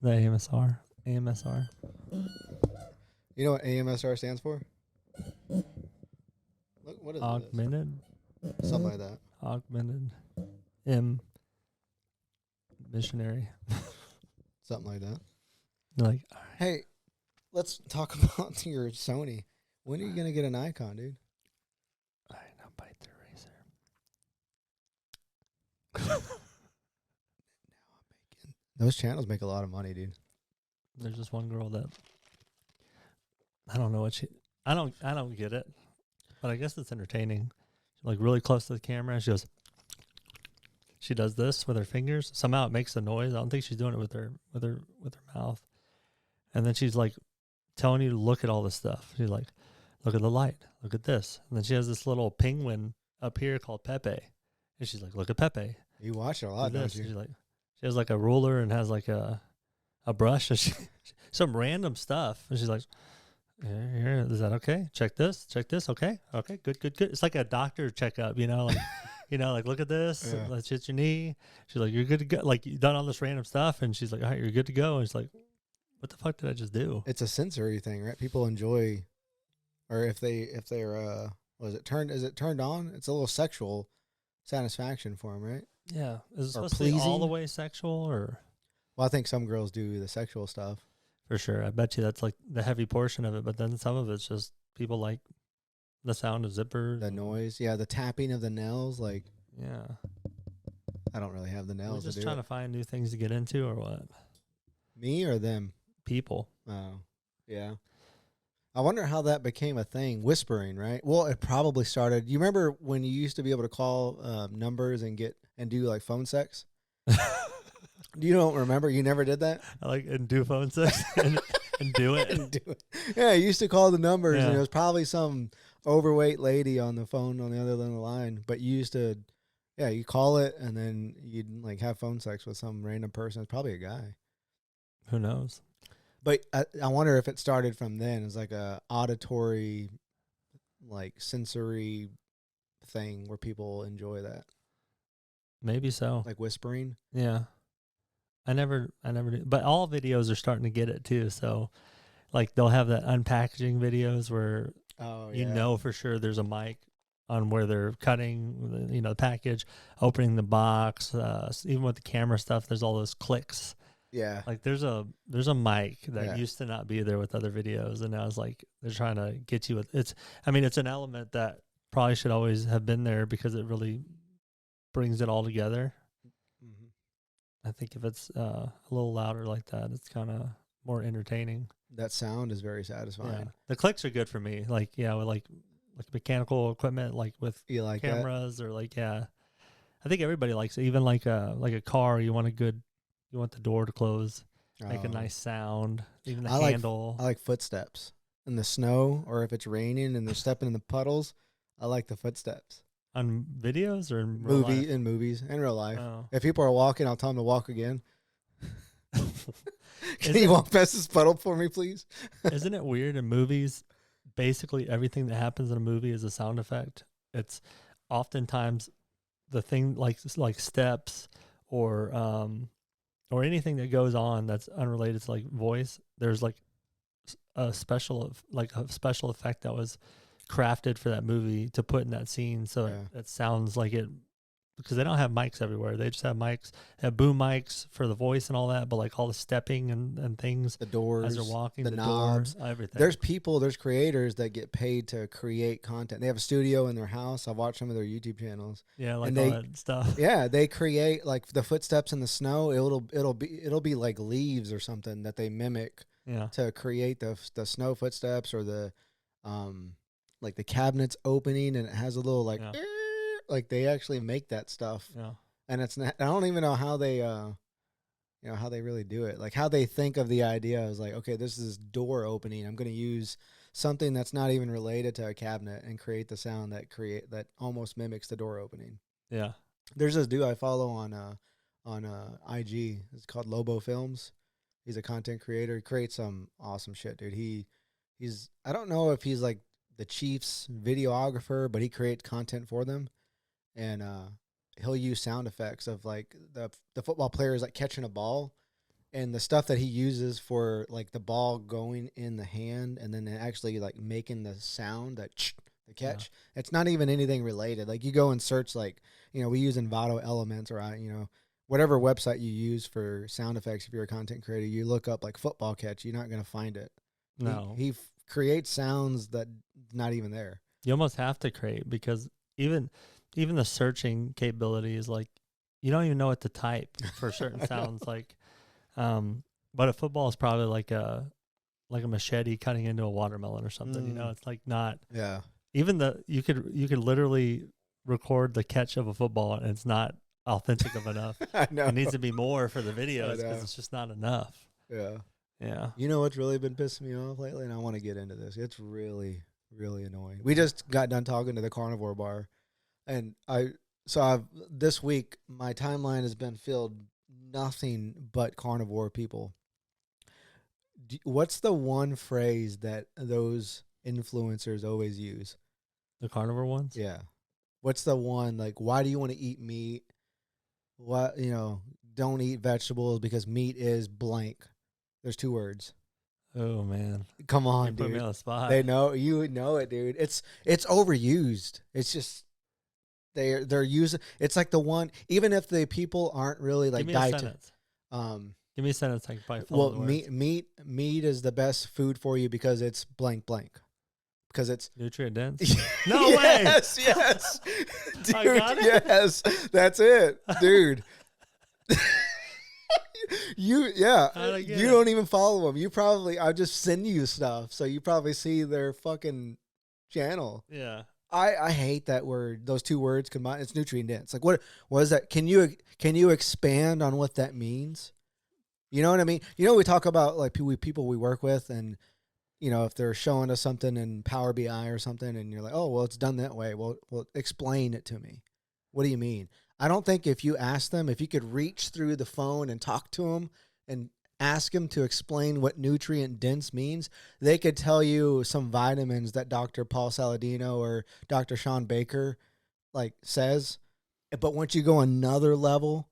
The AMSR. AMSR. You know what AMSR stands for? Look, what is Augmented. it? Something like that. Augmented. Missionary. Something like that. You're like, Hey, let's talk about your Sony. When are you gonna get an Icon, dude? I know, bite the razor. Those channels make a lot of money, dude. There's this one girl that I don't know what I don't get it, but I guess it's entertaining. She's like really close to the camera. She does this with her fingers. Somehow it makes a noise. I don't think she's doing it with her mouth. And then she's like telling you to look at all this stuff. She's like, look at the light. Look at this. And then she has this little penguin up here called Pepe. And she's like, look at Pepe. You watch it a lot, don't you? She's like, she has like a ruler and has like a brush. And some random stuff. And she's like, here, is that okay? Check this. Okay. Okay. Good. It's like a doctor checkup, like, like, look at this. Yeah. Let's hit your knee. She's like, you're good to go. Like, you've done all this random stuff. And she's like, all right, you're good to go. And she's like, what the fuck did I just do? It's a sensory thing, right? People enjoy, or if they're is it turned on? It's a little sexual satisfaction for them, right? Yeah. Is it supposed to pleasing? be all the way sexual or? Well, I think some girls do the sexual stuff. For sure. I bet you that's like the heavy portion of it. But then some of it's just people like the sound of zippers. The noise. Yeah, the tapping of the nails. Like, yeah. I don't really have the We're nails. just trying to find new things to get into or what? Me or them? People. Oh, yeah. I wonder how that became a thing. Whispering, right? Well, it probably started. You remember when you used to be able to call numbers and do like phone sex? You don't remember? You never did that? I like and do phone sex and do it. And do it. Yeah, I used to call the numbers, Yeah. and it was probably some overweight lady on the phone on the other end of the line. But you used to, you call it, and then you'd like have phone sex with some random person. It's probably a guy. Who knows? But I wonder if it started from then. It's like a auditory, like sensory thing where people enjoy that, Maybe so. like whispering. Yeah. I never do. But all videos are starting to get it too. So like they'll have that unpackaging videos where you know for sure there's a mic on where they're cutting the package, opening the box, even with the camera stuff, there's all those clicks. Yeah. Like there's a mic that used to not be there with other videos, and now it's like they're trying to get you with it's an element that probably should always have been there because it really brings it all together. Mm-hmm. I think if it's a little louder like that, it's kind of more entertaining. That sound is very satisfying. Yeah. The clicks are good for me. Like, with like mechanical equipment, like with You like cameras or like, I think everybody likes it. Even like a car, you want the door to close, make a nice sound, even the handle. I like footsteps in the snow, or if it's raining and they're stepping in the puddles. I like the footsteps. On videos or in real life? In movies, in real life. Oh. If people are walking, I'll tell them to walk again. Can you walk past this puddle for me, please? Isn't it weird in movies? Basically, everything that happens in a movie is a sound effect. It's oftentimes the thing like steps or anything that goes on that's unrelated to like voice. There's like a special effect that was crafted for that movie to put in that scene, so it sounds like it, because they don't have mics everywhere. They just have mics, have boom mics for the voice and all that, but like all the stepping and things, the doors as they're walking, the knobs, doors, everything. There's creators that get paid to create content. They have a studio in their house. I've watched some of their YouTube channels. Yeah, like all that stuff. Yeah, they create like the footsteps in the snow. It'll be like leaves or something that they mimic. Yeah. To create the snow footsteps, or the like the cabinets opening, and it has a little like like they actually make that stuff. Yeah. And it's not, I don't even know how they how they really do it. Like how they think of the idea is like, okay, this is door opening. I'm going to use something that's not even related to a cabinet and create the sound that almost mimics the door opening. Yeah. There's this dude I follow on IG. It's called Lobo Films. He's a content creator. He creates some awesome shit, dude. He's I don't know if he's like the Chiefs videographer, but he creates content for them. And he'll use sound effects of like the football players like catching a ball, and the stuff that he uses for like the ball going in the hand and then actually like making the sound that the catch, it's not even anything related. Like you go and search like, we use Envato Elements or whatever website you use for sound effects. If you're a content creator, you look up like football catch, you're not going to find it. No. He creates sounds that not even there. You almost have to create, because even the searching capability is like, you don't even know what to type for certain sounds. Like, but a football is probably like a machete cutting into a watermelon or something. It's like not. Yeah. Even you could literally record the catch of a football and it's not authentic of enough. I know. It needs to be more for the videos because it's just not enough. Yeah. Yeah. You know what's really been pissing me off lately, and I want to get into this. It's really, really annoying. We just got done talking to the carnivore bar, and this week my timeline has been filled nothing but carnivore people. What's the one phrase that those influencers always use? The carnivore ones? Yeah. What's the one, like, why do you want to eat meat? What, don't eat vegetables because meat is blank. There's 2 words. Oh man. Come on, you dude. Put me on the spot. They know, you know it, dude. It's overused. It's just they're using, it's like the one, even if the people aren't really like Give me a sentence. Give me a sentence I can probably follow the words. meat is the best food for you because it's blank blank. Because it's nutrient dense. No way. Yes. Dude, I got it? Yes. That's it, dude. You don't even follow them. You probably, I just send you stuff, so you probably see their fucking channel. Yeah. I hate that word. Those 2 words combined. It's nutrient dense. Like what is that? Can you expand on what that means? You know what I mean? We talk about like people we work with, and if they're showing us something in Power BI or something, and you're like, oh well, it's done that way. Well, explain it to me. What do you mean? I don't think if you ask them, if you could reach through the phone and talk to them and ask them to explain what nutrient dense means, they could tell you some vitamins that Dr. Paul Saladino or Dr. Sean Baker like says. But once you go another level,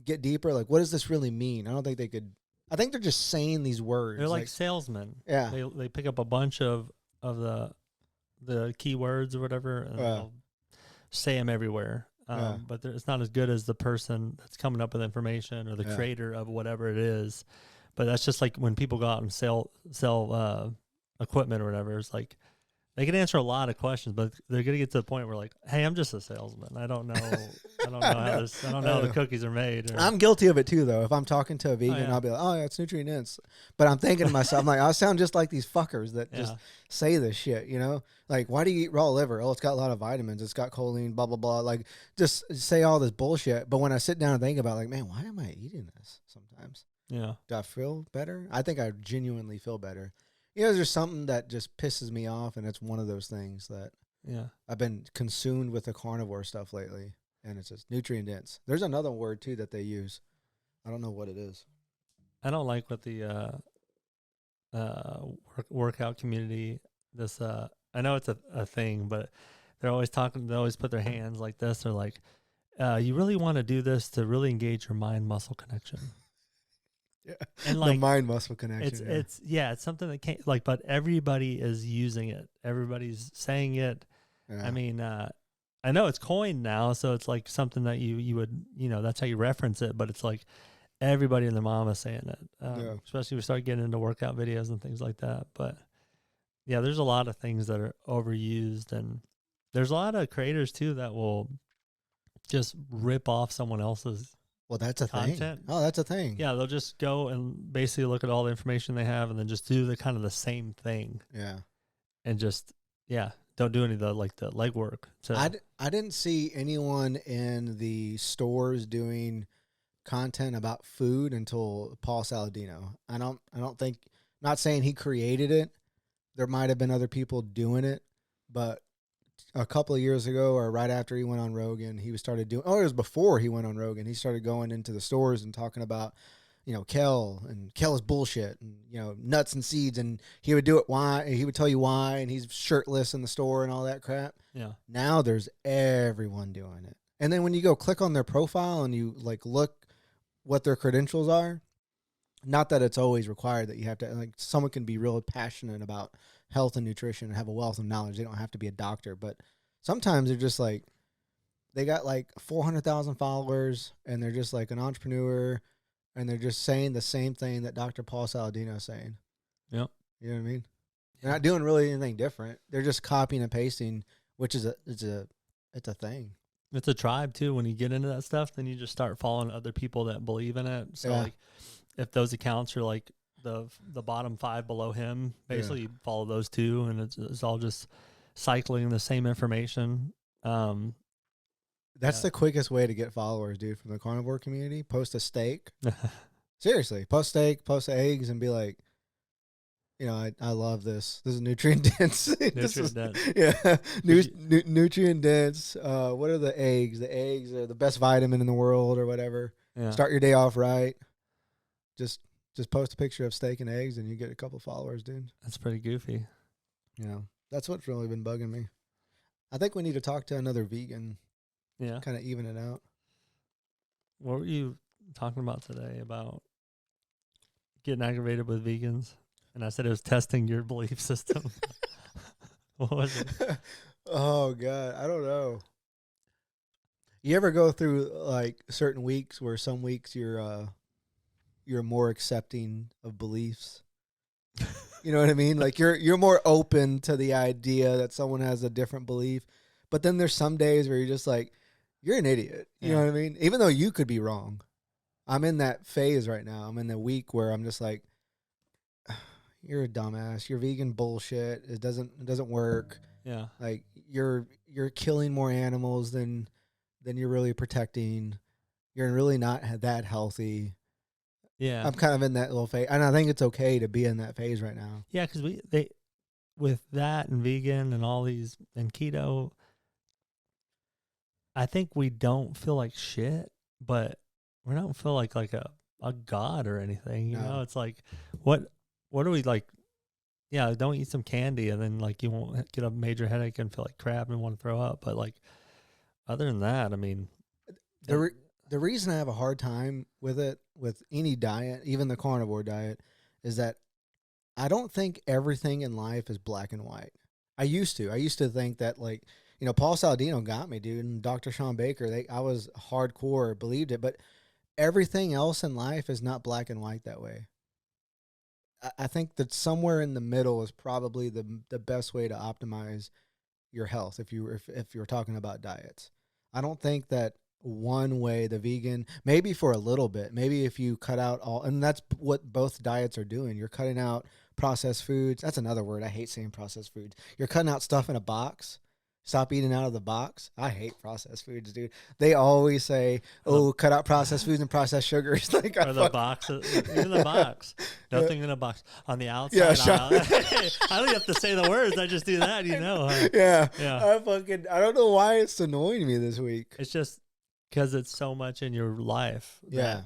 get deeper, like what does this really mean? I don't think they could. I think they're just saying these words. They're like salesmen. Yeah. They pick up a bunch of the keywords or whatever and they'll say them everywhere. But it's not as good as the person that's coming up with information or the creator of whatever it is. But that's just like when people go out and sell equipment or whatever. It's like they can answer a lot of questions, but they're gonna get to the point where like, hey, I'm just a salesman. I don't know how the cookies are made. I'm guilty of it too, though. If I'm talking to a vegan, I'll be like, oh yeah, it's nutrient dense. But I'm thinking to myself, I'm like, I sound just like these fuckers that just say this shit, Like, why do you eat raw liver? Oh, it's got a lot of vitamins. It's got choline, blah, blah, blah. Like, just say all this bullshit. But when I sit down and think about it, like, man, why am I eating this sometimes? Yeah. Do I feel better? I think I genuinely feel better. There's something that just pisses me off, and it's one of those things that I've been consumed with the carnivore stuff lately, and it's just nutrient dense. There's another word, too, that they use. I don't know what it is. I don't like what the workout community, I know it's a thing, but they're always talking, they always put their hands like this. They're like, you really want to do this to really engage your mind-muscle connection. Yeah, and like the mind muscle connection. It's something that can't but everybody is using it. Everybody's saying it. Yeah. I mean, I know it's coined now, so it's like something that you would that's how you reference it. But it's like everybody and their mom is saying it. Especially if we start getting into workout videos and things like that. But yeah, there's a lot of things that are overused, and there's a lot of creators too that will just rip off someone else's. Well, that's a content. Thing. Oh, that's a thing. Yeah, they'll just go and basically look at all the information they have and then just do the kind of the same thing. Yeah. And just, don't do any of the legwork. So I didn't see anyone in the stores doing content about food until Paul Saladino. I don't think, not saying he created it. There might have been other people doing it, but a couple of years ago or right after he went on Rogan, he started doing, it was before he went on Rogan. He started going into the stores and talking about, kale is bullshit and, nuts and seeds. And he would do it why, he would tell you why, and he's shirtless in the store and all that crap. Yeah. Now there's everyone doing it. And then when you go click on their profile and you look what their credentials are, not that it's always required that you have to, like, someone can be real passionate about health and nutrition and have a wealth of knowledge. They don't have to be a doctor, but sometimes they're just like, they got like 400,000 followers and they're just like an entrepreneur and they're just saying the same thing that Dr. Paul Saladino is saying. Yep. You know what I mean? They're not doing really anything different. They're just copying and pasting, which is it's a thing. It's a tribe too. When you get into that stuff, then you just start following other people that believe in it. So like, if those accounts are like the bottom 5 below him, basically you follow those two, and it's all just cycling the same information. That's the quickest way to get followers, dude, from the carnivore community. Post a steak. Seriously, post steak, post eggs, and be like, you know, I love this. This is nutrient dense. Nutrient dense. Yeah. Nutrient dense. What are the eggs? The eggs are the best vitamin in the world or whatever. Yeah. Start your day off right. Just post a picture of steak and eggs and you get a couple followers, dude. That's pretty goofy. You know, that's what's really been bugging me. I think we need to talk to another vegan. Yeah. Kind of even it out. What were you talking about today about getting aggravated with vegans? And I said it was testing your belief system. What was it? Oh, God. I don't know. You ever go through like certain weeks where some weeks you're more accepting of beliefs? You know what I mean? Like you're more open to the idea that someone has a different belief. But then there's some days where you're just like, you're an idiot. You know what I mean? Even though you could be wrong. I'm in that phase right now. I'm in the week where I'm just like, you're a dumbass. You're vegan bullshit. It doesn't work. Yeah. Like you're killing more animals than you're really protecting. You're really not that healthy. Yeah. I'm kind of in that little phase, and I think it's okay to be in that phase right now. Yeah, because with that and vegan and all these and keto, I think we don't feel like shit, but we don't feel like a god or anything. You know, it's like what are we like? Yeah, don't eat some candy and then like you won't get a major headache and feel like crap and want to throw up. But like other than that, I mean, the reason I have a hard time with it, with any diet, even the carnivore diet, is that I don't think everything in life is black and white. I used to think that, like, you know, Paul Saladino got me, dude, and Dr. Sean Baker, I was hardcore, believed it, but everything else in life is not black and white that way. I think that somewhere in the middle is probably the best way to optimize your health if you're talking about diets. I don't think that one way, the vegan, maybe for a little bit, maybe if you cut out all, and that's what both diets are doing. You're cutting out processed foods. That's another word. I hate saying processed foods. You're cutting out stuff in a box. Stop eating out of the box. I hate processed foods, dude. They always say, "Oh, cut out processed foods and processed sugars." Like, or the box, even the box, nothing in a box on the outside. Yeah, I don't have to say the words. I just do that, you know. Huh? Yeah. I don't know why it's annoying me this week. It's just because it's so much in your life. Yeah.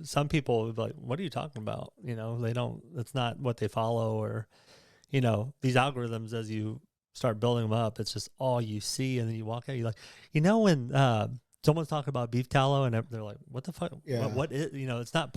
Some people would be like, "What are you talking about?" You know, they don't. It's not what they follow, or you know, these algorithms as you start building them up, it's just all you see, and then you walk out, you're like, you know, when someone's talking about beef tallow and they're like, what the fuck? Yeah. What is, you know, it's not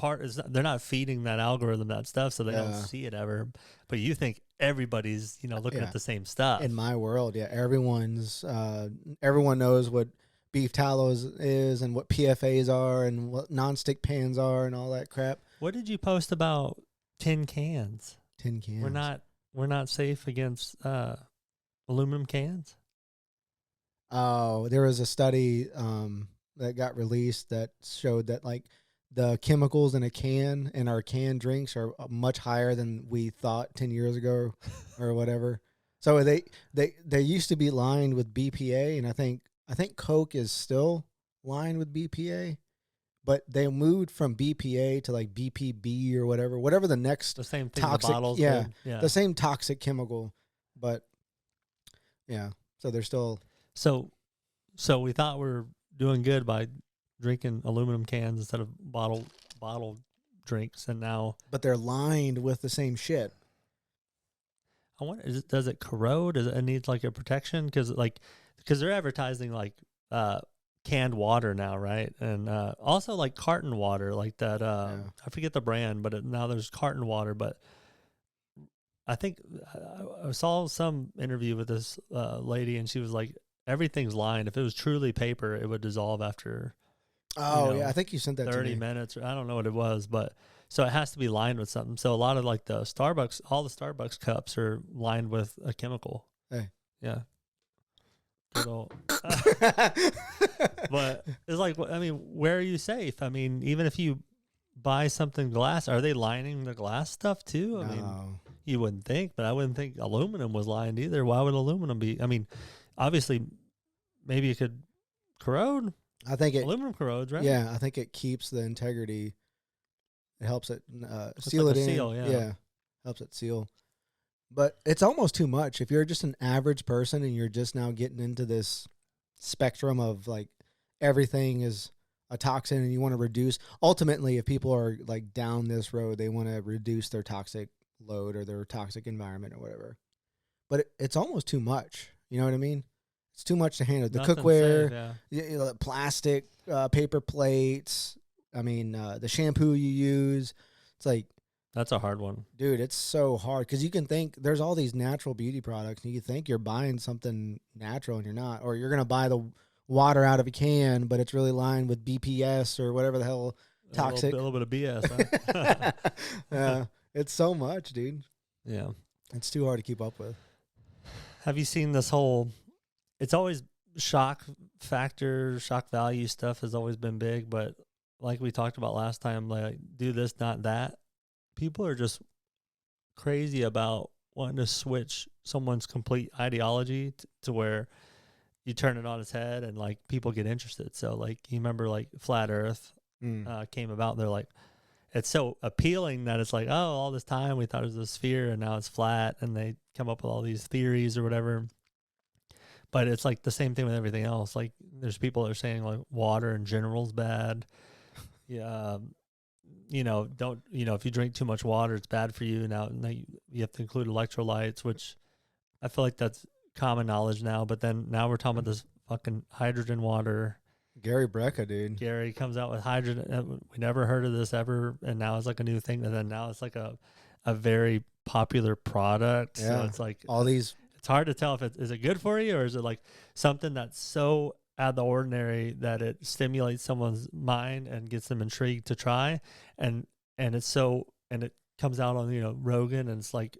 they're not feeding that algorithm that stuff, so they don't see it ever. But you think everybody's, you know, looking at the same stuff. In my world, everyone knows what beef tallow is and what PFAs are and what nonstick pans are and all that crap. What did you post about tin cans? Tin cans. We're not safe against aluminum cans. Oh, there was a study that got released that showed that like the chemicals in a can in our canned drinks are much higher than we thought 10 years ago or whatever. So they used to be lined with BPA, and I think Coke is still lined with BPA, but they moved from BPA to like BPB or whatever the next the same thing toxic, the bottles the same toxic chemical, but yeah, so they're still. So we thought we were doing good by drinking aluminum cans instead of bottle drinks, and now. But they're lined with the same shit. I wonder, does it corrode? Does it need like a protection? Because they're advertising like canned water now, right? And also like carton water, like that. I forget the brand, but now there's carton water. But I think I saw some interview with this lady, and she was like, everything's lined. If it was truly paper, it would dissolve after. Oh yeah, I think you sent that 30 to me. minutes. Or I don't know what it was, but so it has to be lined with something. So a lot of like the Starbucks, all the Starbucks cups are lined with a chemical. Hey. Yeah. Good old. But it's like, I mean, where are you safe? I mean, even if you buy something glass, are they lining the glass stuff too? I mean, you wouldn't think, but I wouldn't think aluminum was lined either. Why would aluminum be? I mean, obviously, maybe it could corrode. I think aluminum corrodes, right? Yeah, I think it keeps the integrity. It helps it seal like it in. Seal, yeah, helps it seal. But it's almost too much. If you're just an average person and you're just now getting into this spectrum of like everything is a toxin and you want to reduce. Ultimately, if people are like down this road, they want to reduce their toxic load or their toxic environment or whatever. But it's almost too much. You know what I mean? It's too much to handle. The Nothing cookware, safe, plastic, paper plates. I mean, the shampoo you use. It's like, that's a hard one. Dude, it's so hard because you can think there's all these natural beauty products and you think you're buying something natural and you're not. Or you're going to buy the water out of a can, but it's really lined with BPS or whatever the hell toxic. A little bit of BS, huh? Yeah, it's so much, dude. Yeah. It's too hard to keep up with. Have you seen this whole, it's always shock factor, shock value stuff has always been big, but like we talked about last time, like do this, not that. People are just crazy about wanting to switch someone's complete ideology to where you turn it on its head and like people get interested. So like you remember like flat earth came about and they're like, it's so appealing that it's like, oh, all this time we thought it was a sphere and now it's flat, and they come up with all these theories or whatever. But it's like the same thing with everything else. Like there's people that are saying like water in general is bad. Yeah. Don't, if you drink too much water, it's bad for you. Now you have to include electrolytes, which I feel like that's common knowledge now. But then now we're talking about this fucking hydrogen water. Gary Brecka, dude. Gary comes out with hydrogen. We never heard of this ever. And now it's like a new thing. And then now it's like a very popular product. Yeah. So it's like all these. It's hard to tell if is it good for you or is it like something that's so out of the ordinary that it stimulates someone's mind and gets them intrigued to try, and it comes out on Rogan and it's like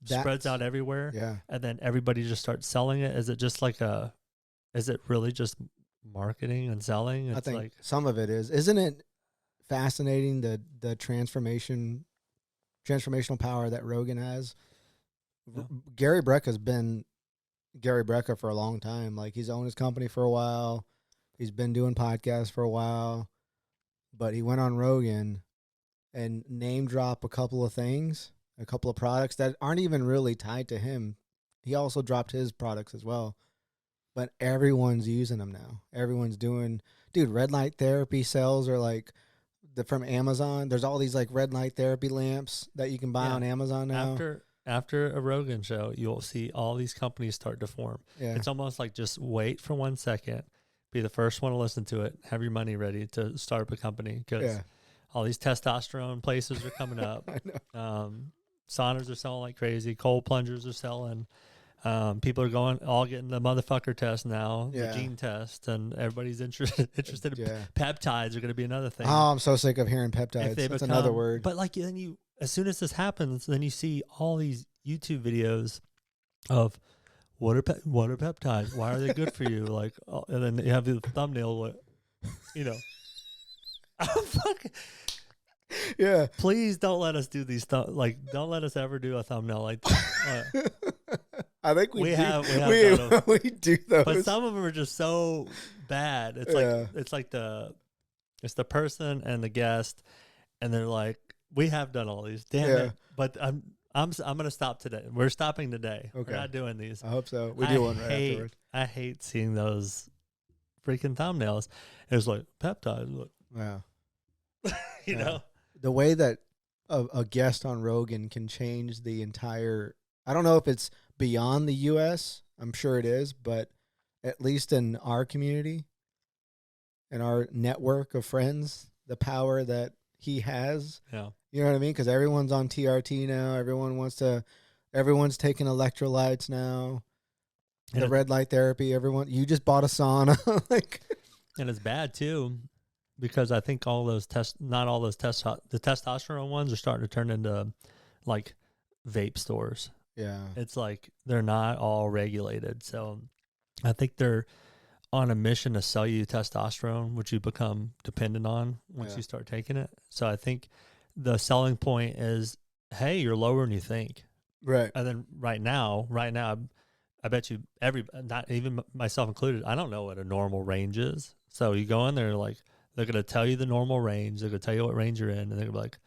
spreads out everywhere, and then everybody just starts selling it. Is it just like is it really just marketing and selling? It's I think like some of it isn't it fascinating the transformational power that Rogan has. Gary Brecka's been Gary Brecka for a long time. Like he's owned his company for a while. He's been doing podcasts for a while, but he went on Rogan and name drop a couple of things, a couple of products that aren't even really tied to him. He also dropped his products as well, but everyone's using them now. Everyone's doing, dude, red light therapy cells are like from Amazon. There's all these like red light therapy lamps that you can buy on Amazon now. After a Rogan show, you'll see all these companies start to form. Yeah. It's almost like just wait for 1 second, be the first one to listen to it, have your money ready to start up a company because all these testosterone places are coming up. I know. Saunas are selling like crazy. Cold plungers are selling. People are getting the motherfucker test now, the gene test, and everybody's interested. Peptides are going to be another thing. Oh, I'm so sick of hearing peptides. That's another word. But like then as soon as this happens, then you see all these YouTube videos of what are peptides? Why are they good for you? Like, and then you have the thumbnail, yeah. Please don't let us do these don't let us ever do a thumbnail like that. I think we do those. But some of them are just so bad. It's like it's the person and the guest, and they're like, we have done all these, damn it. But I'm gonna stop today. We're stopping today. Okay. We're not doing these. I hope so. We do one right afterwards. I hate seeing those freaking thumbnails. It's like peptides. Look. Wow. you know the way that a guest on Rogan can change the entire. I don't know if it's beyond the U.S. I'm sure it is, but at least in our community, in our network of friends, the power that he has. Yeah. You know what I mean? Because everyone's on TRT now. Everyone's taking electrolytes now. And The red light therapy. You just bought a sauna. Like, and it's bad too, because I think not all those the testosterone ones are starting to turn into like vape stores. yeah, It's like they're not all regulated. So I think they're on a mission to sell you testosterone, which you become dependent on once you start taking it. So I think the selling point is, hey, you're lower than you think. right. And then right now, I bet you not even myself included, I don't know what a normal range is. So you go in there, like, they're going to tell you the normal range. They're going to tell you what range you're in. And they're going to be like,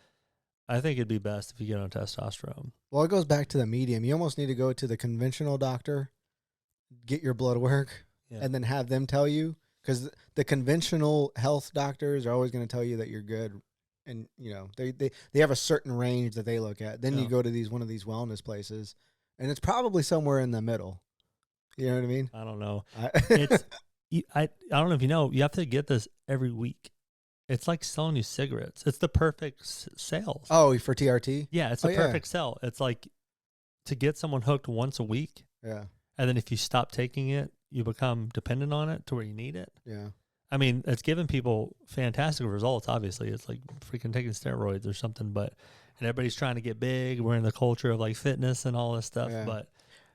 I think it'd be best if you get on testosterone. Well, it goes back to the medium. You almost need to go to the conventional doctor, get your blood work, and then have them tell you. Because the conventional health doctors are always going to tell you that you're good. And, you know, they have a certain range that they look at. Then you go to one of these wellness places, and it's probably somewhere in the middle. You know what I mean? I don't know. I don't know if you know, you have to get this every week. It's like selling you cigarettes. It's the perfect sales. Oh, for TRT? Yeah, it's the perfect sell. It's like to get someone hooked once a week. Yeah. And then if you stop taking it, you become dependent on it to where you need it. Yeah. I mean, it's given people fantastic results, obviously. It's like freaking taking steroids or something, and everybody's trying to get big. We're in the culture of like fitness and all this stuff. Yeah. But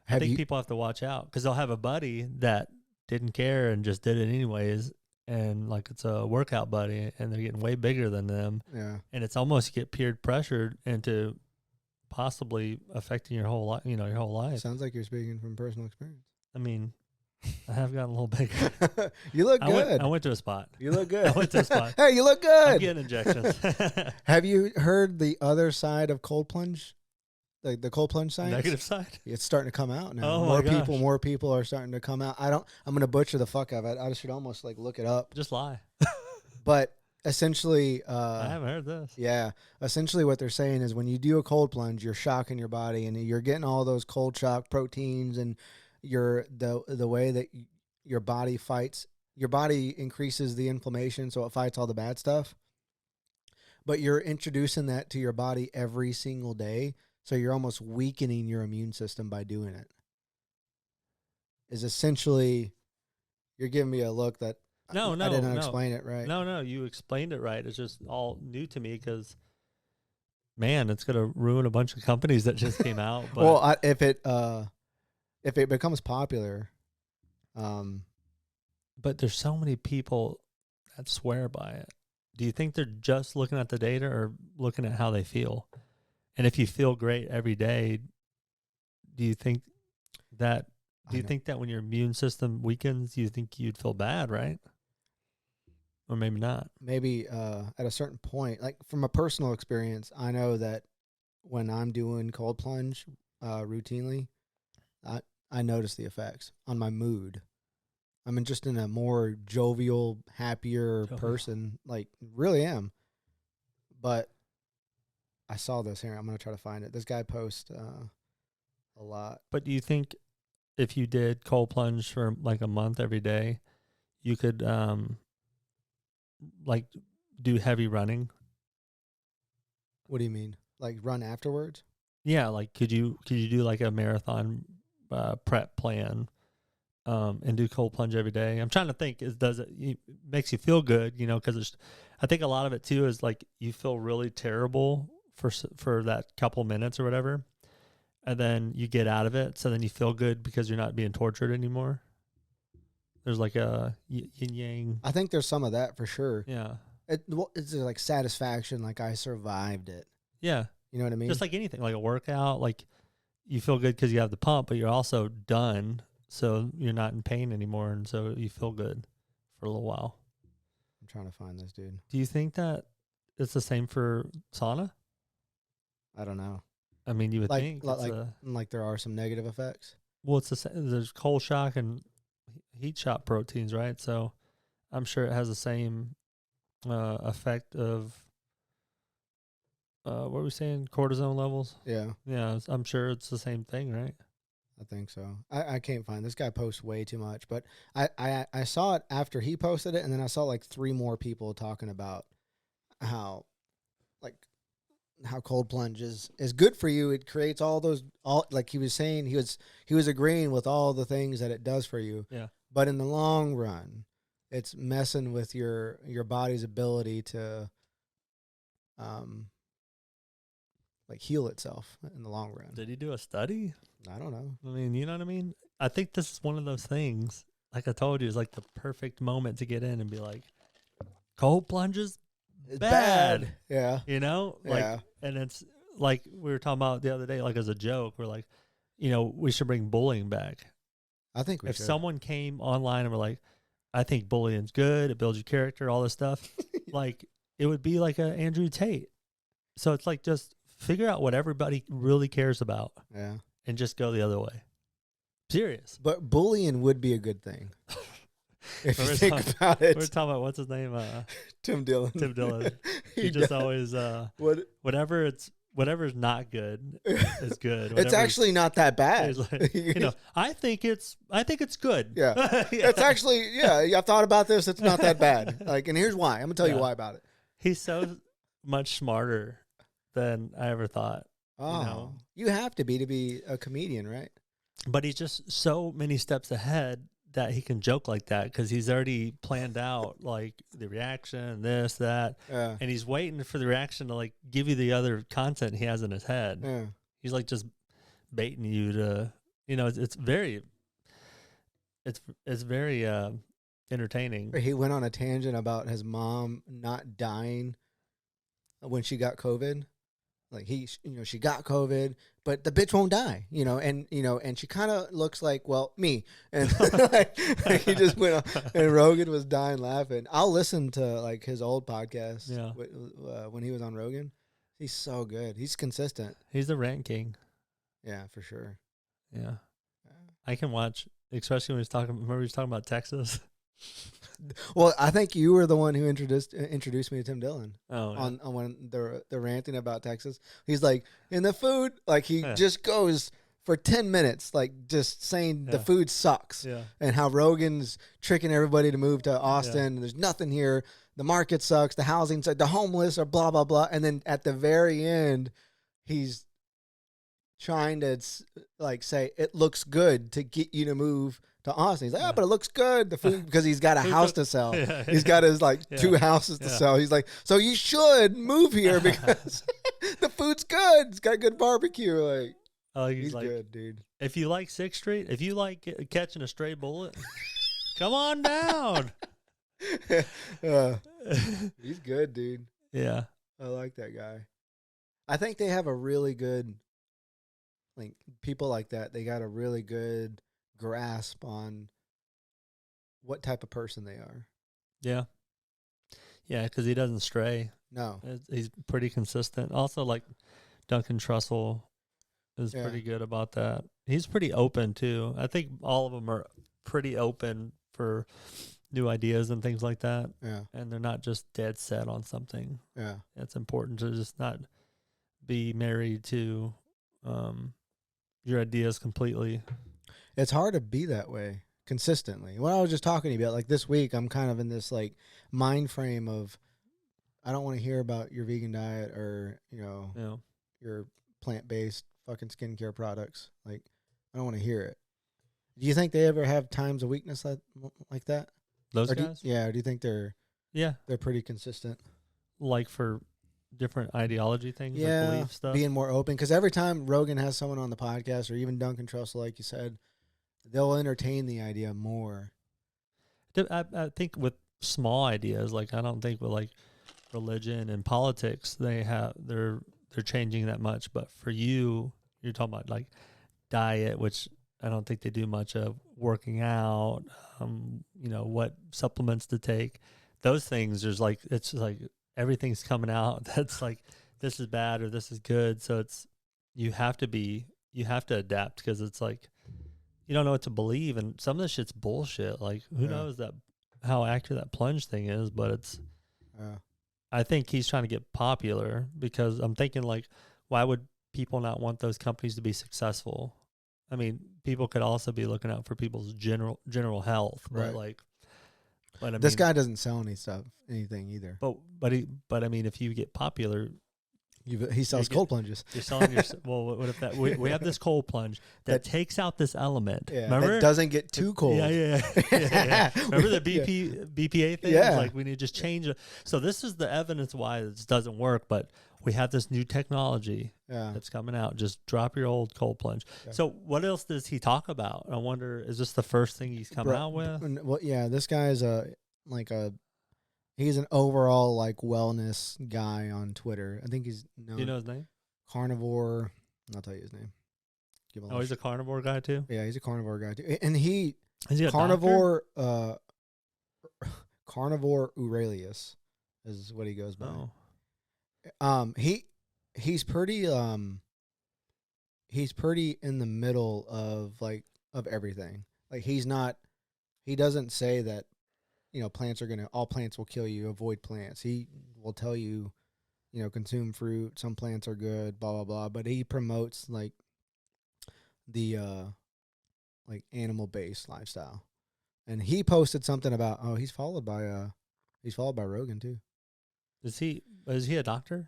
I think people have to watch out because they'll have a buddy that didn't care and just did it anyways. And like it's a workout buddy and they're getting way bigger than them. Yeah. And it's almost you get peer pressured into possibly affecting your whole life, your whole life. Sounds like you're speaking from personal experience. I mean, I have gotten a little bigger. You look good. I went to a spot. You look good. I went to a spot. Hey, you look good. I'm getting injections. Have you heard the other side of cold plunge? The cold plunge science? Negative side? It's starting to come out now. Oh, more people are starting to come out. I'm going to butcher the fuck out of it. I should almost like look it up. Just lie. But essentially, I haven't heard this. Yeah. Essentially what they're saying is when you do a cold plunge, you're shocking your body and you're getting all those cold shock proteins and the way that your body fights. Your body increases the inflammation, so it fights all the bad stuff. But you're introducing that to your body every single day. So you're almost weakening your immune system by doing it. Is essentially, you're giving me a look that I didn't explain it right. No, you explained it right. It's just all new to me because, man, it's going to ruin a bunch of companies that just came out. But well, if it becomes popular, but there's so many people that swear by it. Do you think they're just looking at the data or looking at how they feel? And if you feel great every day, do you think that when your immune system weakens, you think you'd feel bad, right? Or maybe not. Maybe at a certain point, like from a personal experience, I know that when I'm doing cold plunge routinely, I notice the effects on my mood. I'm just in a more jovial, happier person, like really am. But I saw this here. I'm going to try to find it. This guy posts a lot. But do you think if you did cold plunge for like a month every day, you could like do heavy running? What do you mean? Like run afterwards? Yeah, like could you do like a marathon prep plan and do cold plunge every day? I'm trying to think. Makes you feel good, because I think a lot of it too is like you feel really terrible for that couple minutes or whatever, and then you get out of it, so then you feel good because you're not being tortured anymore. There's like a yin yang. I think there's some of that for sure. Yeah, it's like satisfaction, like I survived it. Yeah, you know what I mean. Just like anything, like a workout, like you feel good because you have the pump, but you're also done, so you're not in pain anymore, and so you feel good for a little while. I'm trying to find this dude. Do you think that it's the same for sauna? I don't know. I mean, you would think like there are some negative effects. Well, it's the same. There's cold shock and heat shock proteins, right? So I'm sure it has the same effect of what were we saying? Cortisone levels. Yeah. Yeah, I'm sure it's the same thing, right? I think so. I can't find this guy posts way too much, but I saw it after he posted it, and then I saw like 3 more people talking about how like how cold plunge is good for you. It creates all like he was saying he was agreeing with all the things that it does for you. Yeah. But in the long run, it's messing with your body's ability to like heal itself in the long run. Did he do a study? I don't know. I mean, you know what I mean? I think this is one of those things, like I told you, is like the perfect moment to get in and be like, cold plunges, It's bad. Yeah. You know? Like, Yeah. and it's like we were talking about the other day, like as a joke, we're like, you know, we should bring bullying back. I think we If should. someone came online and were like, I think bullying's good, it builds your character, all this stuff, like it would be like a Andrew Tate. So it's like just figure out what everybody really cares about. Yeah. And just go the other way. Serious. But bullying would be a good thing. If you We're think about it. We're talking about what's his name? Tim Dillon. Tim Dillon. He just always whatever's not good is good. It's actually not that bad. Like, you know, I think it's good. Yeah. Yeah. It's actually, I've thought about this. It's not that bad. Like, and here's why. I'm gonna tell you why about it. He's so much smarter than I ever thought. Oh, you have to be a comedian, right? But he's just so many steps ahead that he can joke like that because he's already planned out like the reaction, this, that, and he's waiting for the reaction to like give you the other content he has in his head. Yeah. He's like just baiting you to, you know, it's very entertaining. He went on a tangent about his mom not dying when she got COVID. Like she got COVID, but the bitch won't die, and she kind of looks like, well, me. And like he just went on, and Rogan was dying laughing. I'll listen to like his old podcast when he was on Rogan. He's so good. He's consistent. He's the rant king. Yeah, for sure. Yeah. I can watch, especially when remember he was talking about Texas. Well, I think you were the one who introduced me to Tim Dillon. Oh, on when they're ranting about Texas. He's like, in the food, like he just goes for 10 minutes, like just saying the food sucks, and how Rogan's tricking everybody to move to Austin. And there's nothing here. The market sucks. The housing sucks. The homeless are blah blah blah. And then at the very end, he's trying to like say it looks good to get you to move to Austin. He's like, but it looks good. The food, because he's got a house to sell. He's got his like 2 houses to sell. He's like, so you should move here because the food's good. It's got good barbecue. Like, he's like, good, dude. If you like 6th Street, if you like catching a stray bullet, come on down. He's good, dude. Yeah. I like that guy. I think they have a really good, like, people like that. They got a really good grasp on what type of person they are. Yeah. Yeah, because he doesn't stray. No. He's pretty consistent. Also, like, Duncan Trussell is pretty good about that. He's pretty open, too. I think all of them are pretty open for new ideas and things like that. Yeah. And they're not just dead set on something. Yeah. It's important to just not be married to your ideas completely. It's hard to be that way consistently. What I was just talking about, like this week, I'm kind of in this like mind frame of I don't want to hear about your vegan diet or, your plant-based fucking skincare products. Like, I don't want to hear it. Do you think they ever have times of weakness like that? Those guys? Or do you think they're pretty consistent? Like for different ideology things, like belief stuff? Being more open. Because every time Rogan has someone on the podcast, or even Duncan Trussell, like you said, they'll entertain the idea more. I think with small ideas, like I don't think with like religion and politics, they're changing that much. But for you're talking about like diet, which I don't think they do much of, working out, what supplements to take. Those things, there's like, it's just like everything's coming out that's like, this is bad or this is good. So you have to adapt because it's like, you don't know what to believe. And some of this shit's bullshit. Like, who knows how accurate that plunge thing is, but I think he's trying to get popular because I'm thinking like, why would people not want those companies to be successful? I mean, people could also be looking out for people's general health, Right. but I This mean, guy doesn't sell anything either. but I mean, if you get popular, He sells cold plunges. you're selling your. Well, what if that we have this cold plunge that takes out this element? Yeah, Remember, that doesn't get too cold. Yeah. Remember the BPA thing? Yeah. Like we need to just change it. So this is the evidence why this doesn't work, but we have this new technology that's coming out. Just drop your old cold plunge. Yeah. So what else does he talk about? I wonder, is this the first thing he's come out with? Well, yeah, this guy's he's an overall like wellness guy on Twitter. I think he's known. Do you know his name? Carnivore. I'll tell you his name. He's a carnivore guy too? Yeah, he's a carnivore guy too. And he carnivore Carnivore Aurelius is what he goes by. Oh. He's pretty in the middle of everything. Like he doesn't say that, all plants will kill you, avoid plants. He will tell you, consume fruit, some plants are good, blah blah blah, but he promotes like the animal based lifestyle. And he posted something about he's followed by Rogan too. Is he a doctor?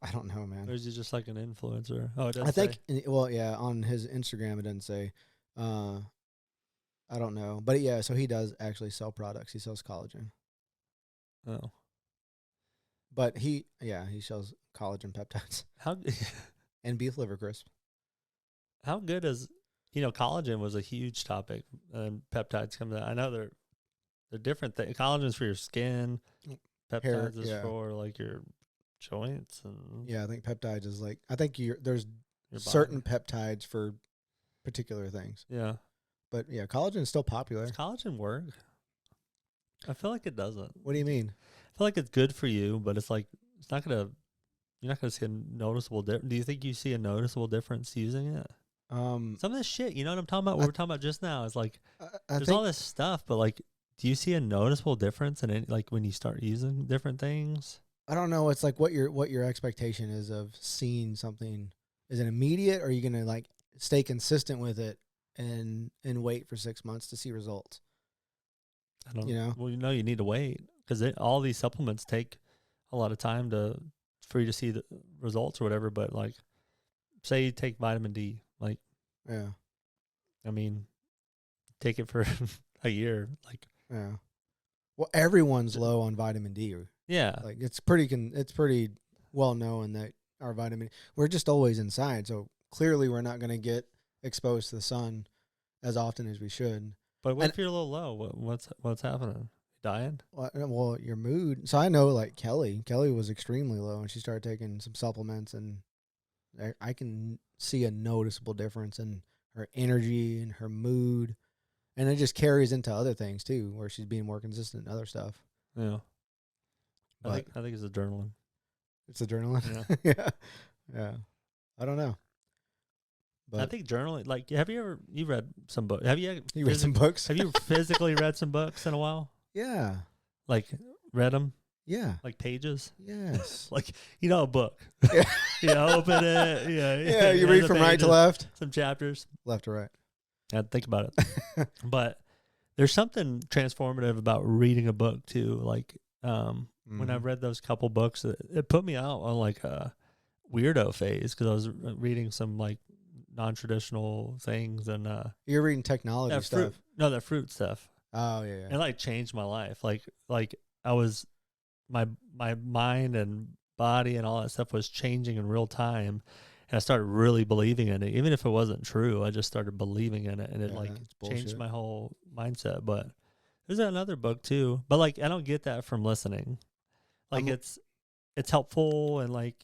I don't know, man. Or is he just like an influencer? Oh, it doesn't I think on his Instagram it doesn't say. I don't know. But yeah, so he does actually sell products. He sells collagen. Oh. But he sells collagen peptides. And beef liver crisp. How good is collagen was a huge topic, and peptides come to that. I know they're different things. Collagen's for your skin, peptides is for like your joints and I think peptides is like there's certain peptides for particular things. Yeah. But yeah, collagen is still popular. Does collagen work? I feel like it doesn't. What do you mean? I feel like it's good for you, but it's like you're not gonna see a noticeable difference. Do you think you see a noticeable difference using it? Some of this shit, you know what I'm talking about? What we're talking about just now is like there's all this stuff, but like, do you see a noticeable difference in it, like when you start using different things? I don't know. It's like what your expectation is of seeing something. Is it immediate, or are you gonna like stay consistent with it and wait for 6 months to see results? I don't know. Well, you need to wait because all these supplements take a lot of time for you to see the results or whatever. But like, say you take vitamin D, like, yeah, I mean, take it for a year, like, yeah. Well, everyone's low on vitamin D. Yeah, like it's pretty well known that our we're just always inside, so clearly we're not going to get exposed to the sun as often as we should. But what if you're a little low? What's happening? Dying? Well, your mood. So I know like Kelly was extremely low, and she started taking some supplements, and I can see a noticeable difference in her energy and her mood, and it just carries into other things too, where she's being more consistent in other stuff. Yeah. I think it's adrenaline. It's adrenaline. Yeah. Yeah. I don't know. But I think journaling, like, you read some books? You read some books? Have you physically read some books in a while? Yeah. Like, read them? Yeah. Like pages? Yes. Like, a book. Yeah. Open it. Yeah. Yeah, you read from right to left. Some chapters. Left to right. I had to think about it. But there's something transformative about reading a book, too. Like, when I read those couple books, it put me out on, like, a weirdo phase because I was reading some, like, non-traditional things, and you're reading technology stuff. That fruit stuff. Oh yeah. It like changed my life. Like I was my mind and body and all that stuff was changing in real time, and I started really believing in it. Even if it wasn't true, I just started believing in it, and it changed my whole mindset. But there's another book too, but like I don't get that from listening. Like it's helpful, and like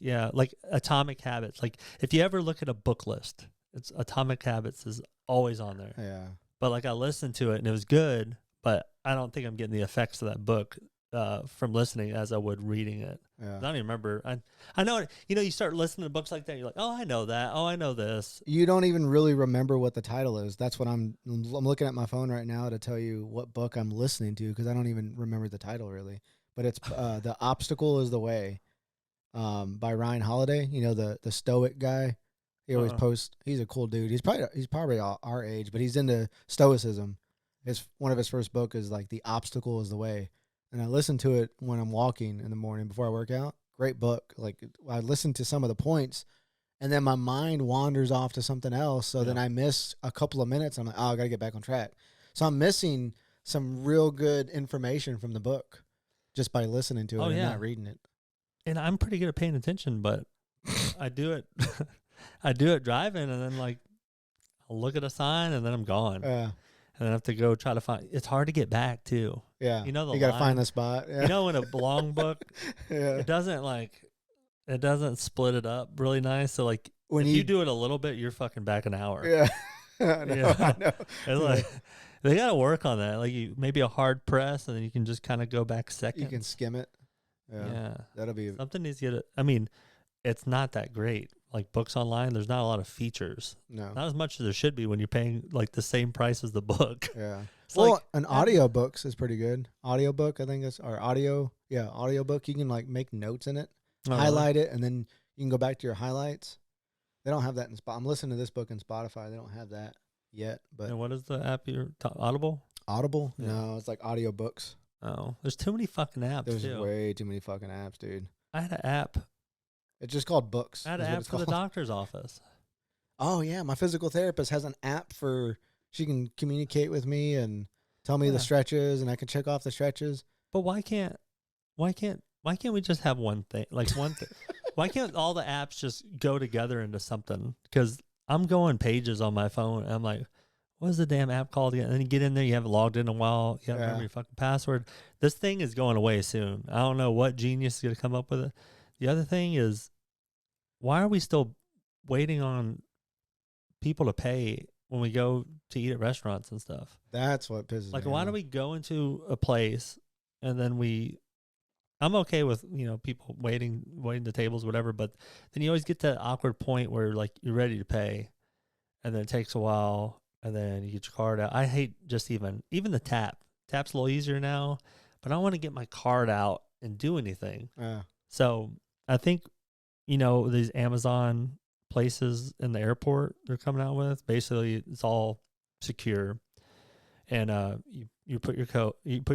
Atomic Habits. Like if you ever look at a book list, it's Atomic Habits is always on there. Yeah. But like I listened to it and it was good, but I don't think I'm getting the effects of that book from listening as I would reading it. Yeah. I don't even remember. I know, you start listening to books like that. You're like, oh, I know that. Oh, I know this. You don't even really remember what the title is. That's what I'm looking at my phone right now to tell you what book I'm listening to, because I don't even remember the title really. But it's The Obstacle is the Way by Ryan Holiday. The stoic guy. He always posts. He's a cool dude. He's probably our age, but he's into stoicism. One of his first book is like The Obstacle is the Way, and I listen to it when I'm walking in the morning before I work out. Great book. Like I listen to some of the points, and then my mind wanders off to something else. So then I miss a couple of minutes. I'm like, oh, I got to get back on track. So I'm missing some real good information from the book just by listening to it and not reading it. And I'm pretty good at paying attention, but I do it. I do it driving, and then like I'll look at a sign, and then I'm gone. And then I have to go try to find. It's hard to get back too. Yeah, you know you got to find the spot. Yeah. You know, in a long book, it doesn't split it up really nice. So like when you do it a little bit, you're fucking back an hour. Yeah, I know. It's like they got to work on that. Like maybe a hard press, and then you can just kind of go back seconds. You can skim it. Yeah, that'll be something needs to get. I mean, it's not that great. Like books online, there's not a lot of features. No, not as much as there should be when you're paying like the same price as the book. Yeah. Well, an audio books is pretty good. Audiobook, I think audiobook. You can like make notes in it, highlight it, and then you can go back to your highlights. They don't have that in Spotify. I'm listening to this book in Spotify. They don't have that yet. But and what is the app Audible? Audible? Yeah. No, it's like audiobooks. Oh, there's too many fucking apps. There's way too many fucking apps, dude. I had an app. It's just called Books. I had an app for the doctor's office. Oh, yeah. My physical therapist has an app she can communicate with me and tell me the stretches, and I can check off the stretches. But why can't we just have one thing? Like one thing. Why can't all the apps just go together into something? Because I'm going pages on my phone, and I'm like, what is the damn app called again? And then you get in there, you haven't logged in a while, you gotta remember your fucking password. This thing is going away soon. I don't know what genius is gonna come up with it. The other thing is, why are we still waiting on people to pay when we go to eat at restaurants and stuff? That's what pisses me off. Like, why do we go into a place and then I'm okay with, people waiting the tables, whatever, but then you always get to that awkward point where like you're ready to pay, and then it takes a while, and then you get your card out. I hate just even the tap. Tap's a little easier now, but I want to get my card out and do anything. So I think, these Amazon places in the airport they're coming out with, basically it's all secure. And you put your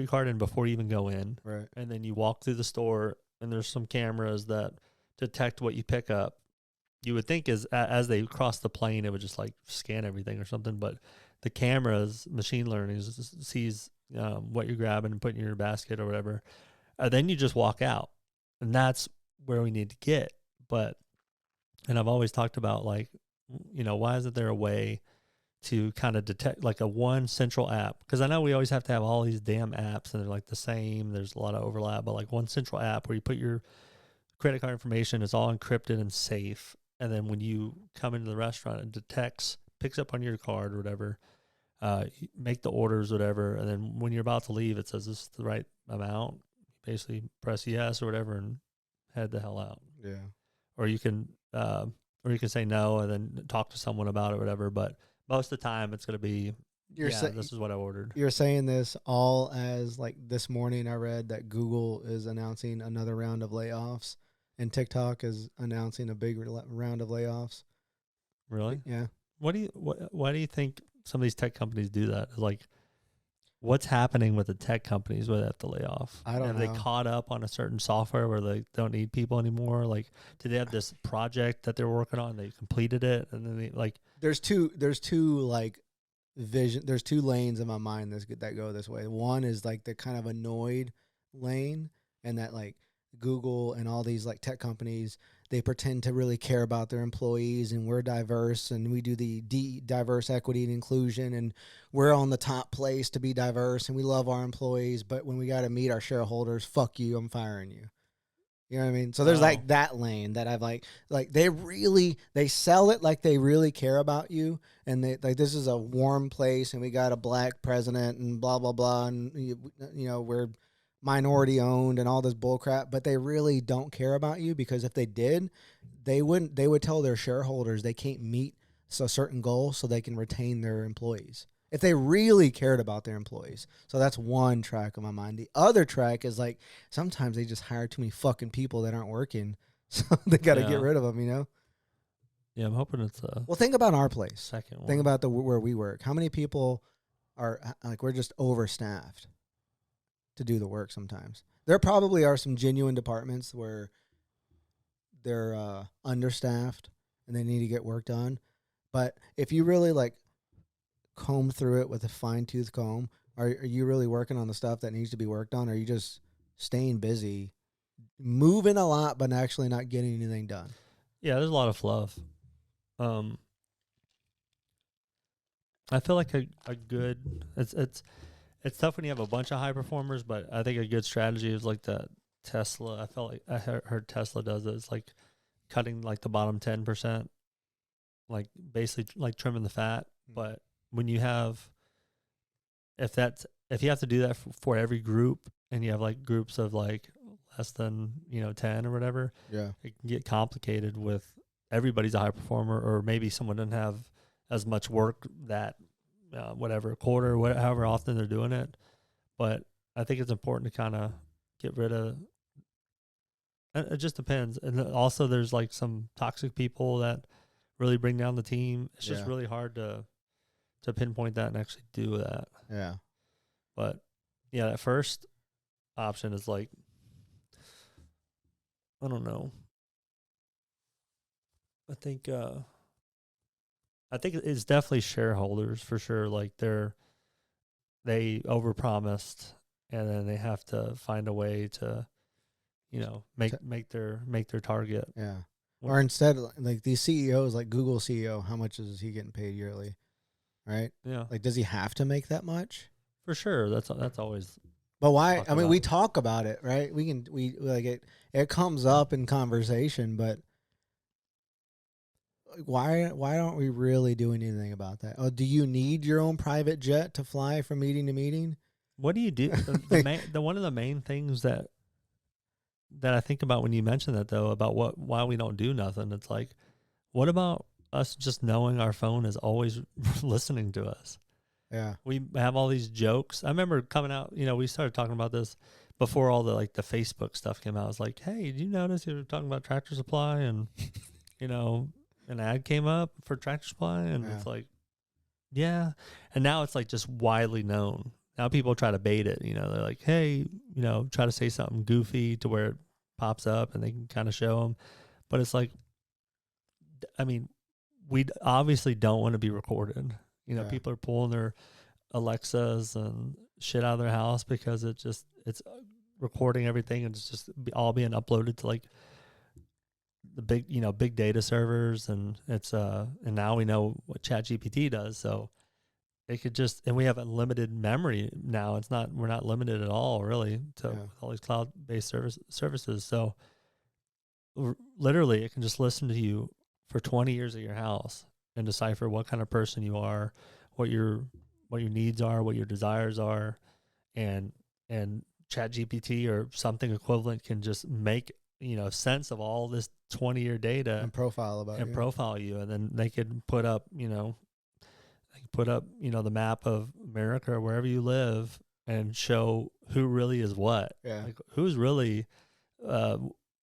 card in before you even go in. Right. And then you walk through the store, and there's some cameras that detect what you pick up. You would think as they cross the plane, it would just like scan everything or something, but the cameras, machine learning, sees what you're grabbing and putting in your basket or whatever. Then you just walk out, and that's where we need to get. And I've always talked about like, why isn't there a way to kind of detect like a one central app? Because I know we always have to have all these damn apps, and they're like the same. There's a lot of overlap, but like one central app where you put your credit card information, it's all encrypted and safe. And then when you come into the restaurant, it picks up on your card or whatever, you make the orders, whatever. And then when you're about to leave, it says this is the right amount. You basically press yes or whatever and head the hell out. Yeah. Or you can say no and then talk to someone about it or whatever. But most of the time it's going to be, this is what I ordered. You're saying this all as like this morning I read that Google is announcing another round of layoffs, and TikTok is announcing a big round of layoffs. Really? Yeah. Why do you think some of these tech companies do that? Like, what's happening with the tech companies where they have to lay off? I don't know. Have they caught up on a certain software where they don't need people anymore? Like, do they have this project that they're working on? They completed it, and then there's two like vision. There's two lanes in my mind that go this way. One is like the kind of annoyed lane, and that like Google and all these like tech companies, they pretend to really care about their employees, and we're diverse, and we do the diverse equity and inclusion, and we're on the top place to be diverse, and we love our employees, but when we got to meet our shareholders, fuck you, I'm firing you. You know what I mean? So there's like that lane that I've like they sell it like they really care about you, and they like, this is a warm place, and we got a black president and blah blah blah, and we're minority owned and all this bull crap, but they really don't care about you, because if they did, they would tell their shareholders they can't meet a certain goal so they can retain their employees if they really cared about their employees. So that's one track of my mind. The other track is like sometimes they just hire too many fucking people that aren't working, so they got to get rid of them, Yeah, I'm hoping it's a Well, think about our place. second one. Think about where we work. How many people are like, we're just overstaffed to do the work sometimes. There probably are some genuine departments where they're understaffed and they need to get work done. But if you really like comb through it with a fine tooth comb, are you really working on the stuff that needs to be worked on? Or are you just staying busy, moving a lot, but actually not getting anything done? Yeah, there's a lot of fluff. I feel like a good it's tough when you have a bunch of high performers, but I think a good strategy is like the Tesla. I felt like I heard Tesla does it. It's like cutting like the bottom 10%, like basically like trimming the fat. But when you have if you have to do that for every group, and you have like groups of like less than 10 or whatever, Yeah, it can get complicated with everybody's a high performer, or maybe someone doesn't have as much work that whatever quarter, however often they're doing it. But I think it's important to kind of get rid of. It just depends, and also there's like some toxic people that really bring down the team. It's just really hard to pinpoint that and actually do that. Yeah. But yeah, that first option is like, I don't know. I think it's definitely shareholders for sure. Like they overpromised, and then they have to find a way to, make their target. Yeah. Or instead, like these CEOs, like Google CEO, how much is he getting paid yearly? Right? Yeah, Like, does he have to make that much? for sure. That's always. But why? Talk I mean, about we it. talk about it, right? We like it comes up in conversation, but why aren't we really doing anything about that? Oh, do you need your own private jet to fly from meeting to meeting? What do you do? The one of the main things that I think about when you mention that, though, about why we don't do nothing. It's like, what about us just knowing our phone is always listening to us? Yeah. We have all these jokes. I remember coming out, we started talking about this before all the Facebook stuff came out. I was like, hey, did you notice you were talking about Tractor Supply, and an ad came up for Tractor Supply, and it's like, yeah. And now it's like just widely known. Now people try to bait it. They're like, hey, try to say something goofy to where it pops up, and they can kind of show them. But it's like, I mean, we obviously don't want to be recorded. People are pulling their Alexas and shit out of their house because it's recording everything, and it's just all being uploaded to like the big data servers, and it's and now we know what ChatGPT does, so it could just, and we have unlimited memory now. We're not limited at all really to all these cloud-based services. So literally it can just listen to you for 20 years at your house and decipher what kind of person you are, what your needs are, what your desires are, and ChatGPT or something equivalent can just make sense of all this 20-year data And profile profile you, and then they could put up the map of America or wherever you live and show who really is what. Like who's really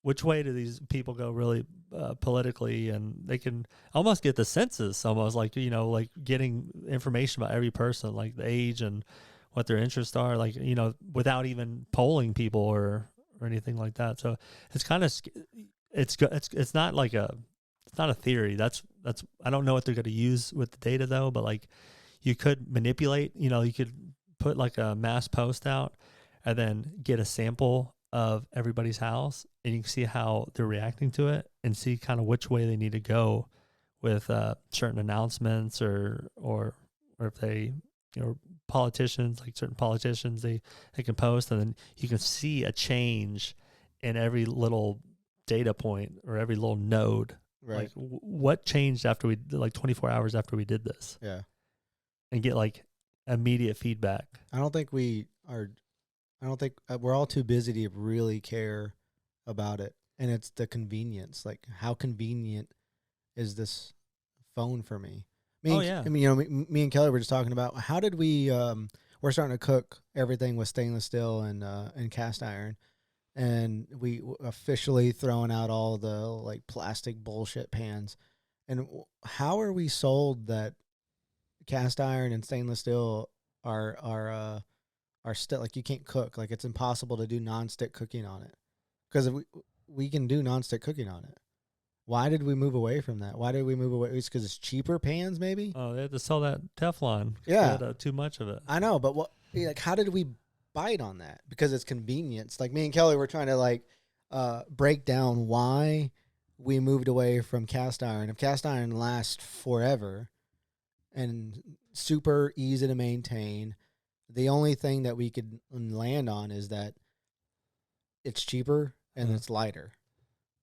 which way do these people go really politically, and they can almost get the census, almost like like getting information about every person, like the age and what their interests are, like without even polling people or anything like that. So it's kind of it's not like it's not a theory. That's I don't know what they're going to use with the data though, but like you could manipulate, you could put like a mass post out and then get a sample of everybody's house, and you can see how they're reacting to it and see kind of which way they need to go with certain announcements or if they, politicians, like certain politicians, they can post, and then you can see a change in every little data point or every little node. Right. Like what changed after we, like 24 hours after we did this, and get like immediate feedback. I don't think we're all too busy to really care about it. And it's the convenience. Like, how convenient is this phone for me? I mean, me and Kelly were just talking about how did we, we're starting to cook everything with stainless steel and cast iron. And we officially throwing out all the like plastic bullshit pans. And how are we sold that cast iron and stainless steel are still, like, you can't cook, like it's impossible to do nonstick cooking on it, because we can do nonstick cooking on it. Why did we move away from that? Why did we move away? It's because it's cheaper pans, maybe. Oh, they had to sell that Teflon. Yeah, They had, too much of it. I know, but like, how did we bite on that? Because it's convenience. Like, me and Kelly were trying to, like, break down why we moved away from cast iron. If cast iron lasts forever and super easy to maintain, the only thing that we could land on is that it's cheaper and it's lighter.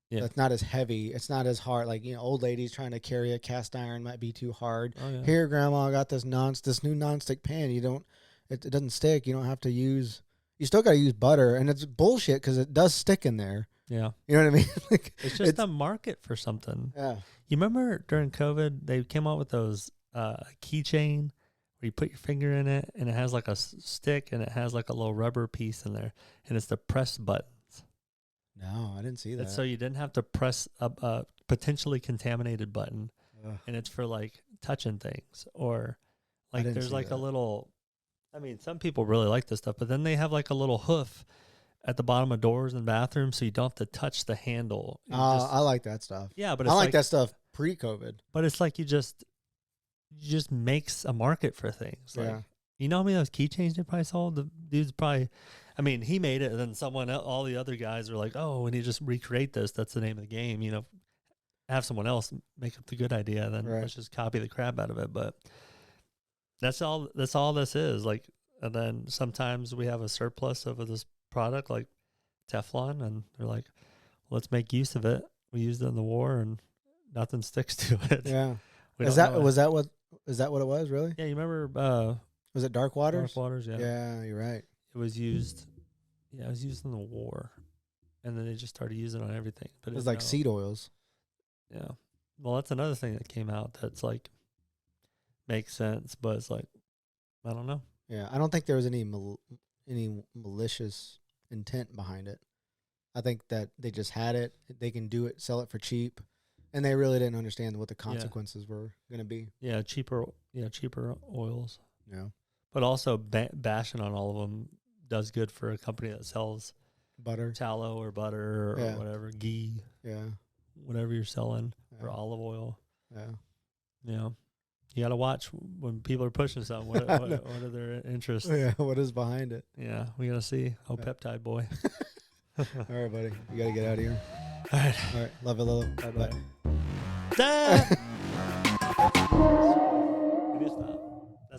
Yeah. It's not as heavy. It's not as hard. Like, old ladies trying to carry a cast iron might be too hard. Oh, yeah. Here, Grandma, I got this new nonstick pan. It doesn't stick. You don't have to use. You still got to use butter, and it's bullshit because it does stick in there. Yeah. You know what I mean? Like, it's just a market for something. Yeah. You remember during COVID, they came out with those keychain where you put your finger in it, and it has like a stick, and it has like a little rubber piece in there, and it's the press buttons. No, I didn't see that. And so you didn't have to press a potentially contaminated button, and it's for like touching things, or like there's like a little. I mean, some people really like this stuff, but then they have like a little hoof at the bottom of doors and bathrooms, so you don't have to touch the handle. I like that stuff. Yeah, but I like that stuff pre-COVID. But it's like you just makes a market for things. Like, Yeah. You know how many of those keychains they probably sold? The dude's probably, I mean, he made it, and then someone else, all the other guys were like, oh, when you just recreate this, that's the name of the game. Have someone else make up the good idea, and then let's just copy the crap out of it. But that's all this is. Like, and then sometimes we have a surplus of this product like Teflon, and they're like, let's make use of it. We used it in the war, and nothing sticks to it. Yeah. Was that what it was, really? Yeah, you remember was it Dark Waters? Dark Waters, yeah. Yeah, you're right. It was used in the war. And then they just started using it on everything. But it was like seed oils. Yeah. Well, that's another thing that came out that's like makes sense, but it's like, I don't know. Yeah, I don't think there was any malicious intent behind it. I think that they just had it. They can do it, sell it for cheap, and they really didn't understand what the consequences were going to be. Yeah, cheaper oils. Yeah, but also bashing on all of them does good for a company that sells butter, tallow or butter or whatever, ghee. Yeah, whatever you're selling, or olive oil. Yeah. You got to watch when people are pushing something. What are their interests? Yeah, what is behind it? Yeah, we got to see. Oh, peptide boy. All right, buddy. You got to get out of here. All right. Love it, Lilo. Bye-bye.